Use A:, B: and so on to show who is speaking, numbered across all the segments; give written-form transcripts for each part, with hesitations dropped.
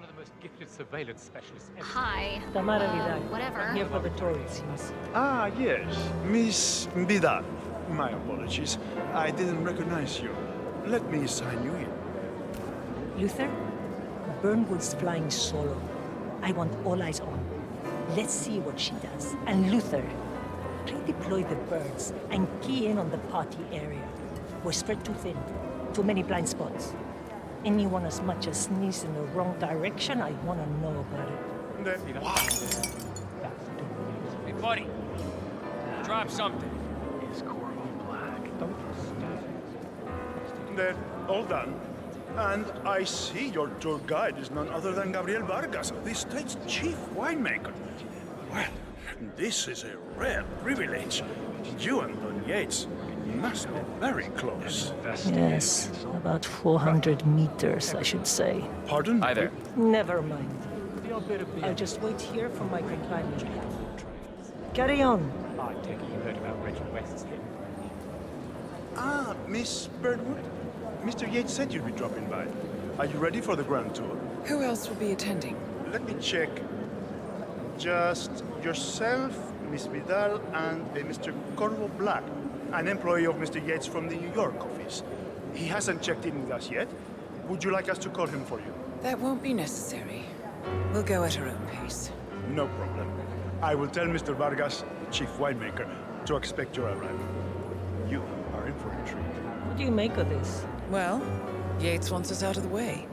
A: one of the most gifted surveillance specialists ever.
B: Hi.
C: Tamara Vidal.
B: Whatever.
C: I'm here for the tourists.
D: Ah, yes. Miss Vidal. My apologies. I didn't recognize you. Let me sign you in.
C: Luther, Burnwood's flying solo. I want all eyes on. Let's see what she does. And Luther, redeploy the birds and key in on the party area. We're spread too thin. Too many blind spots. Anyone as much as sneeze in the wrong direction, I want to know about it.
E: Hey, buddy. Drop something.
A: It's Corvo Black. Don't disturb it.
D: Then, all done. And I see your tour guide is none other than Gabriel Vargas, the state's chief winemaker. Well, this is a rare privilege. You and Don Yates must be very close.
C: Yes, about 400 meters, I should say.
D: Pardon?
E: Hi there.
C: Never mind. I'll just wait here for my companion. Carry on.
A: I take it you heard about Reggie West's hit.
D: Ah, Miss Birdwood. Mr. Yates said you'd be dropping by. Are you ready for the grand tour?
F: Who else will be attending?
D: Let me check. Just yourself, Miss Vidal, and Mr. Corvo Black, an employee of Mr. Yates from the New York office. He hasn't checked in with us yet. Would you like us to call him for you?
F: That won't be necessary. We'll go at our own pace.
D: No problem. I will tell Mr. Vargas, the chief winemaker, to expect your arrival. You are in for a treat.
C: What do you make of this?
F: Well, Yates wants us out of the way.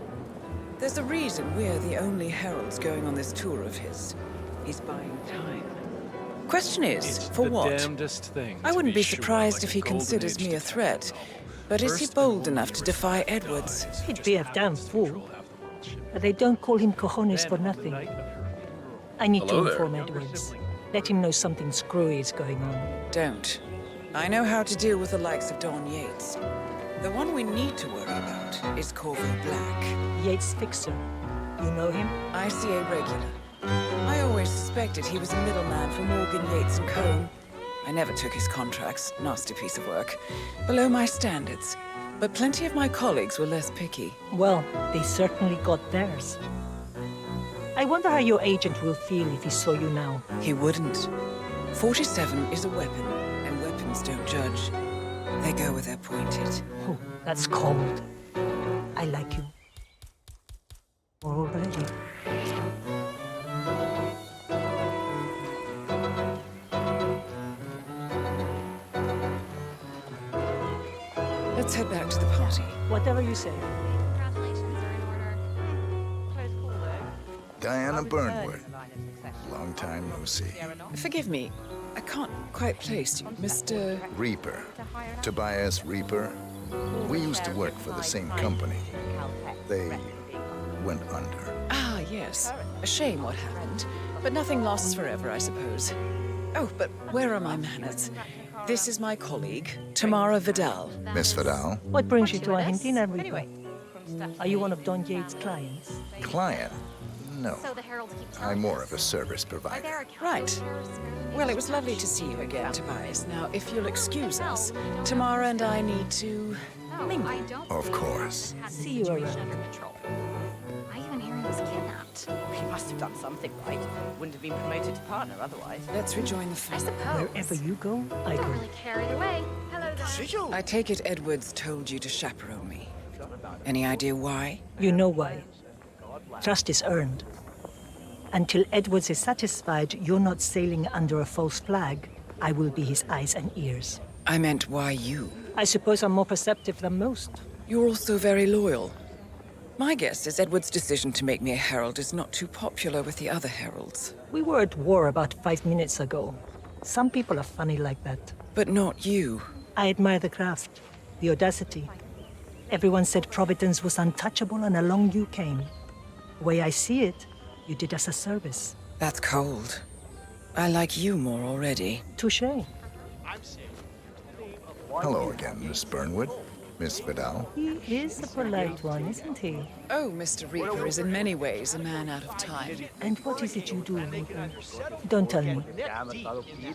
F: There's a reason we're the only heralds going on this tour of his. He's buying time. Question is, for what?
E: Damnedest thing.
F: I wouldn't be surprised if he considers me a threat. But is he bold enough to defy Edwards?
C: He'd be a damn fool. But they don't call him cojones for nothing. I need to inform Edwards. Let him know something screwy is going on.
F: Don't. I know how to deal with the likes of Don Yates. The one we need to worry about is Corvo Black.
C: Yates' fixer. You know him?
F: I see a regular. I always suspected he was a middleman for Morgan Yates and Co. I never took his contracts. Nasty piece of work. Below my standards. But plenty of my colleagues were less picky.
C: Well, they certainly got theirs. I wonder how your agent will feel if he saw you now.
F: He wouldn't. 47 is a weapon, and weapons don't judge. They go where they're pointed.
C: Oh, that's cold. I like you. Already.
F: Let's head back to the party.
C: Whatever you say.
B: Congratulations are in order. Close call, though.
G: Diana Burnwood. Long time no see.
F: Forgive me, I can't quite place you, Mr.
G: Reaper. Tobias Reaper. We used to work for the same company. They went under.
F: Ah, yes. A shame what happened. But nothing lasts forever, I suppose. Oh, but where are my manners? This is my colleague, Tamara Vidal.
G: Miss Vidal?
C: What brings you to Argentina, Rico? Are you one of Don Yates' clients?
G: Client? No.
B: So the heralds keep telling
G: I'm more
B: us.
G: of a service
B: Are
G: provider.
B: there
F: Right. Well, it was lovely to see you again, Tobias. Now, if you'll excuse us, Tamara and I need to mingle.
B: I don't
G: Of course.
C: See you around.
B: under control. I even hear he was kidnapped.
H: He must have done something right. Wouldn't have been promoted to partner otherwise.
F: Let's rejoin the
B: I
F: fun.
B: suppose.
C: Wherever you go, I
B: Don't
C: go.
B: really care either way. Hello, guys.
F: I take it Edwards told you to chaperone me. Any idea why?
C: You know why. Trust is earned. Until Edwards is satisfied you're not sailing under a false flag, I will be his eyes and ears.
F: I meant why you.
C: I suppose I'm more perceptive than most.
F: You're also very loyal. My guess is Edward's decision to make me a herald is not too popular with the other heralds.
C: We were at war about 5 minutes ago. Some people are funny like that.
F: But not you.
C: I admire the craft, the audacity. Everyone said Providence was untouchable and along you came. The way I see it, you did us a service.
F: That's cold. I like you more already.
C: Touché.
G: Hello again, Miss Burnwood. Miss Vidal.
C: He is a polite one, isn't he?
F: Oh, Mr. Reaper is in many ways a man out of time.
C: And what is it you do, Reaper? Don't tell me.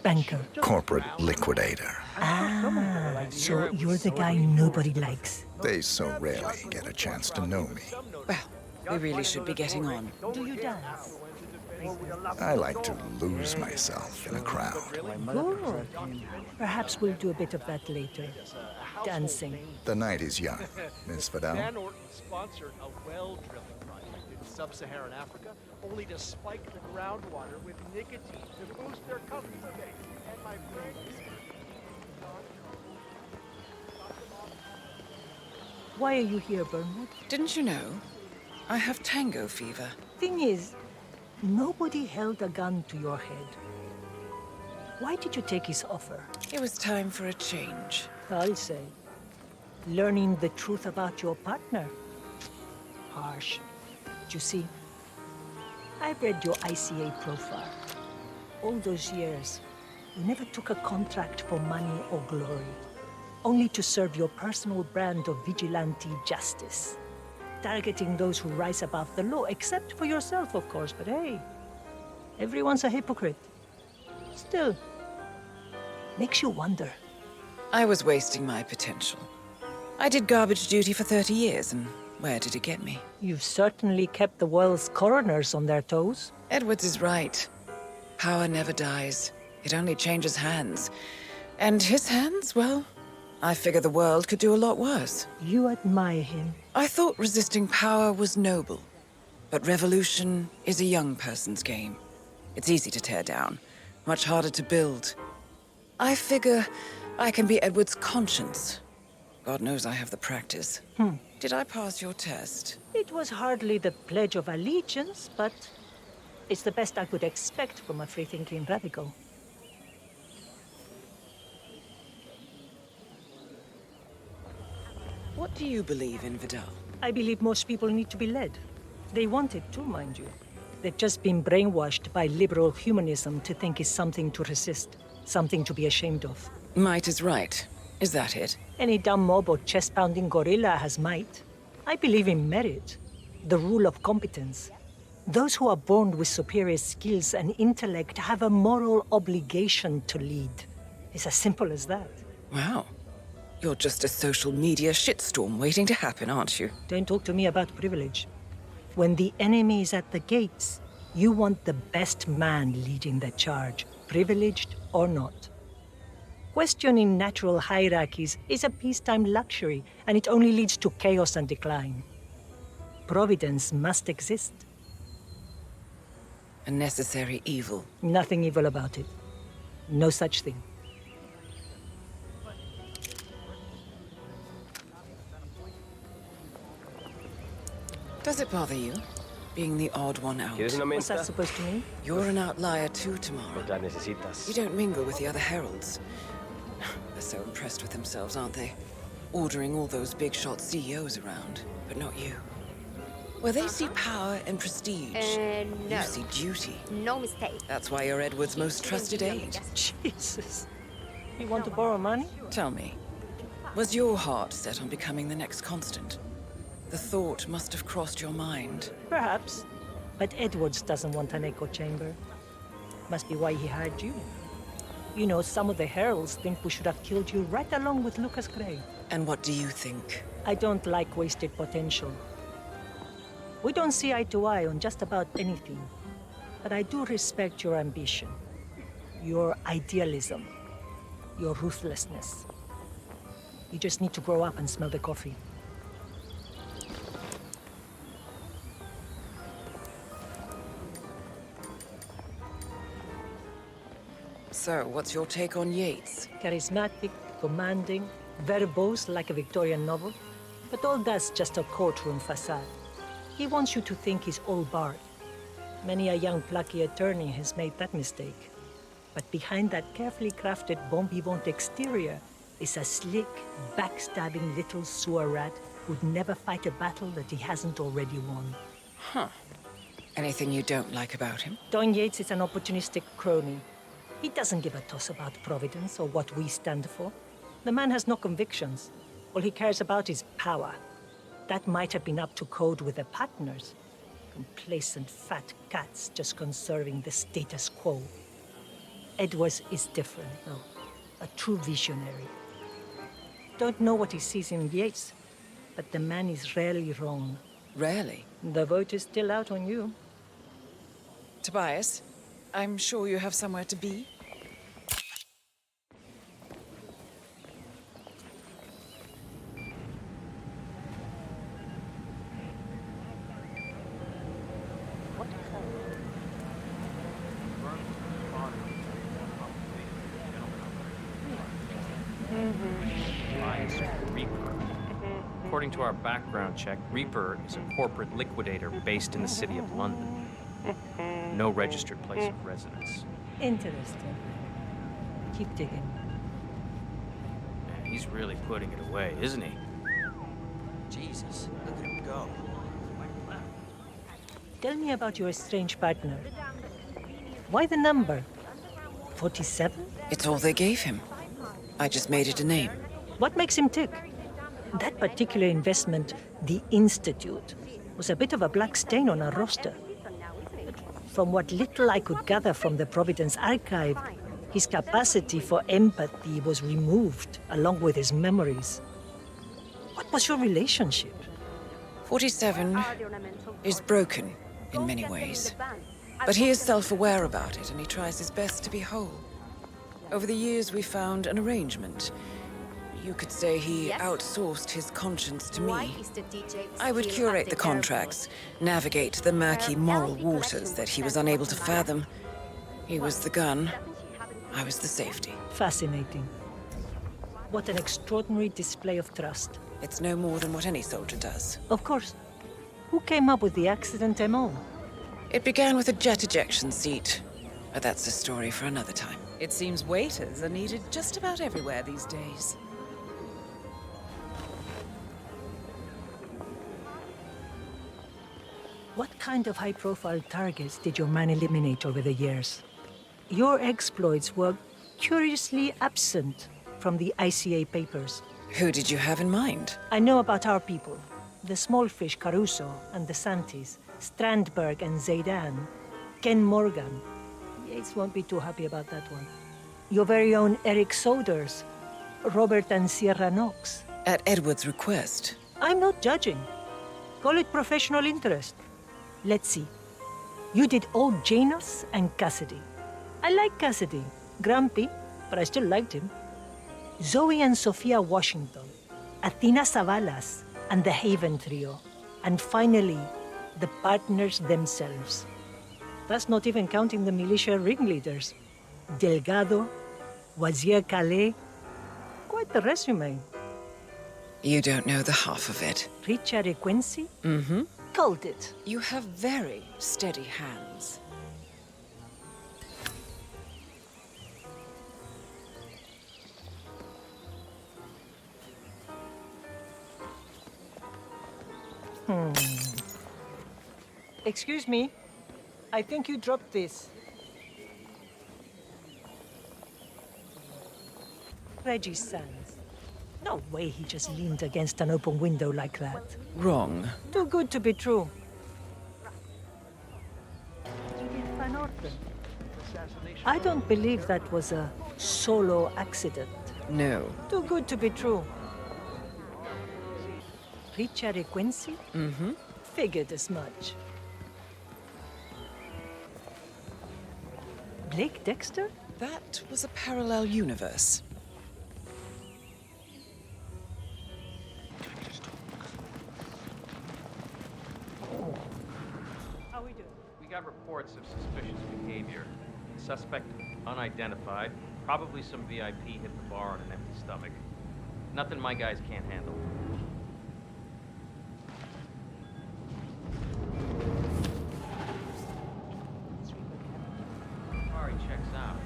C: Banker.
G: Corporate liquidator.
C: Ah, so you're the guy nobody likes.
G: They so rarely get a chance to know me.
F: Well, We really should be getting on.
C: Do you dance?
G: I like to lose myself in a crowd.
C: Good. Perhaps we'll do a bit of that later. Dancing.
G: The night is young, Miss Vidal.
I: Van Orton sponsored a well drilling project in sub-Saharan Africa, only to spike the groundwater with nicotine to boost their customer base. And my friend...
C: Why are you here, Burnwood?
F: Didn't you know? I have tango fever.
C: Thing is, nobody held a gun to your head. Why did you take his offer?
F: It was time for a change.
C: I'll say. Learning the truth about your partner. Harsh. But you see, I've read your ICA profile. All those years, you never took a contract for money or glory. Only to serve your personal brand of vigilante justice. Targeting those who rise above the law, except for yourself, of course, but hey, everyone's a hypocrite. Still, makes you wonder.
F: I was wasting my potential. I did garbage duty for 30 years, and where did it get me?
C: You've certainly kept the world's coroners on their toes.
F: Edwards is right. Power never dies. It only changes hands. And his hands, well, I figure the world could do a lot worse.
C: You admire him.
F: I thought resisting power was noble. But revolution is a young person's game. It's easy to tear down, much harder to build. I figure I can be Edward's conscience. God knows I have the practice. Did I pass your test?
C: It was hardly the Pledge of Allegiance, but it's the best I could expect from a free-thinking radical.
F: What do you believe in, Vidal?
C: I believe most people need to be led. They want it too, mind you. They've just been brainwashed by liberal humanism to think it's something to resist, something to be ashamed of.
F: Might is right. Is that it?
C: Any dumb mob or chest-pounding gorilla has might. I believe in merit, the rule of competence. Those who are born with superior skills and intellect have a moral obligation to lead. It's as simple as that.
F: Wow. You're just a social media shitstorm waiting to happen, aren't you?
C: Don't talk to me about privilege. When the enemy is at the gates, you want the best man leading the charge, privileged or not. Questioning natural hierarchies is a peacetime luxury, and it only leads to chaos and decline. Providence must exist.
F: A necessary evil.
C: Nothing evil about it. No such thing.
F: Does it bother you, being the odd one out?
J: ¿Quieres una
C: What's that
J: menta?
C: supposed to mean?
F: You're an outlier too, Tamara.
J: Pues la necesitas.
F: You don't mingle with the other heralds. They're so impressed with themselves, aren't they? Ordering all those big-shot CEOs around, but not you. Where they see power and prestige,
B: No.
F: you see duty.
B: No mistake.
F: That's why you're Edward's most trusted aide.
C: Jesus. You want to borrow money?
F: Tell me, was your heart set on becoming the next Constant? The thought must have crossed your mind.
C: Perhaps. But Edwards doesn't want an echo chamber. Must be why he hired you. You know, some of the heralds think we should have killed you right along with Lucas Gray.
F: And what do you think?
C: I don't like wasted potential. We don't see eye to eye on just about anything. But I do respect your ambition, your idealism, your ruthlessness. You just need to grow up and smell the coffee.
F: So, what's your take on Yates?
C: Charismatic, commanding, verbose like a Victorian novel. But all that's just a courtroom facade. He wants you to think he's all barred. Many a young plucky attorney has made that mistake. But behind that carefully crafted bon vivant exterior is a slick, backstabbing little sewer rat who'd never fight a battle that he hasn't already won.
F: Huh. Anything you don't like about him?
C: Don Yates is an opportunistic crony. He doesn't give a toss about Providence or what we stand for. The man has no convictions. All he cares about is power. That might have been up to code with the partners. Complacent fat cats just conserving the status quo. Edwards is different, though. A true visionary. Don't know what he sees in Yates, but the man is rarely wrong.
F: Rarely.
C: The vote is still out on you.
F: Tobias, I'm sure you have somewhere to be.
E: According to our background check, Reaper is a corporate liquidator based in the city of London. No registered place of residence.
C: Interesting. Keep digging.
E: Man, he's really putting it away, isn't he?
J: Jesus, look at him go.
C: Tell me about your strange partner. Why the number? 47?
F: It's all they gave him. I just made it a name.
C: What makes him tick? That particular investment, the Institute, was a bit of a black stain on our roster. From what little I could gather from the Providence archive, his capacity for empathy was removed, along with his memories. What was your relationship?
F: 47 is broken in many ways. But he is self-aware about it, and he tries his best to be whole. Over the years, we found an arrangement. You could say he outsourced his conscience to me. I would curate the contracts, navigate the murky moral waters that he was unable to fathom. He was the gun, I was the safety.
C: Fascinating. What an extraordinary display of trust.
F: It's no more than what any soldier does.
C: Of course. Who came up with the accident MO?
F: It began with a jet ejection seat, but that's a story for another time. It seems waiters are needed just about everywhere these days.
C: What kind of high-profile targets did your man eliminate over the years? Your exploits were curiously absent from the ICA papers.
F: Who did you have in mind?
C: I know about our people. The small fish Caruso and the Santis, Strandberg and Zaydan, Ken Morgan. Yates won't be too happy about that one. Your very own Eric Soders, Robert and Sierra Knox.
F: At Edward's request.
C: I'm not judging. Call it professional interest. Let's see. You did old Janus and Cassidy. I like Cassidy. Grumpy, but I still liked him. Zoe and Sophia Washington. Athena Savalas and the Haven Trio. And finally, the partners themselves. That's not even counting the militia ringleaders. Delgado, Wazir Calais. Quite the resume.
F: You don't know the half of it.
C: Richard Quincy?
F: Mm-hmm.
C: Called it.
F: You have very steady hands.
C: Excuse me. I think you dropped this. Reggie's Sands. No way he just leaned against an open window like that.
F: Wrong.
C: Too good to be true. Van Orton. I don't believe that was a solo accident.
F: No.
C: Too good to be true. Richard Quincy?
F: Mm-hmm.
C: Figured as much. Blake Dexter?
F: That was a parallel universe.
C: How we doing?
E: We got reports of suspicious behavior. Suspect unidentified. Probably some VIP hit the bar on an empty stomach. Nothing my guys can't handle. Safari checks out.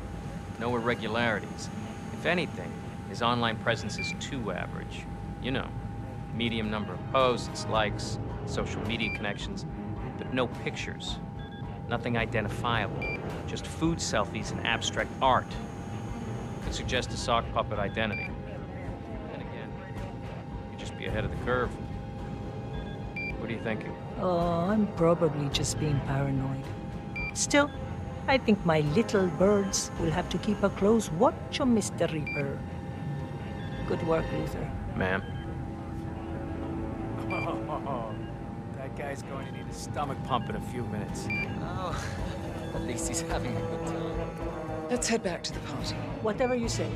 E: No irregularities. If anything, his online presence is too average. You know, medium number of posts, likes, social media connections, but no pictures. Nothing identifiable. Just food selfies and abstract art. Could suggest a sock puppet identity. Then again, you'd just be ahead of the curve. What are you thinking?
C: Oh, I'm probably just being paranoid. Still, I think my little birds will have to keep a close watch on Mr. Reaper. Good work, Luther.
E: Ma'am?
A: Oh, that guy
E: guy's going to need a stomach pump in a few minutes.
J: Oh, at least he's having a good time.
F: Let's head back to the party.
C: Whatever you say.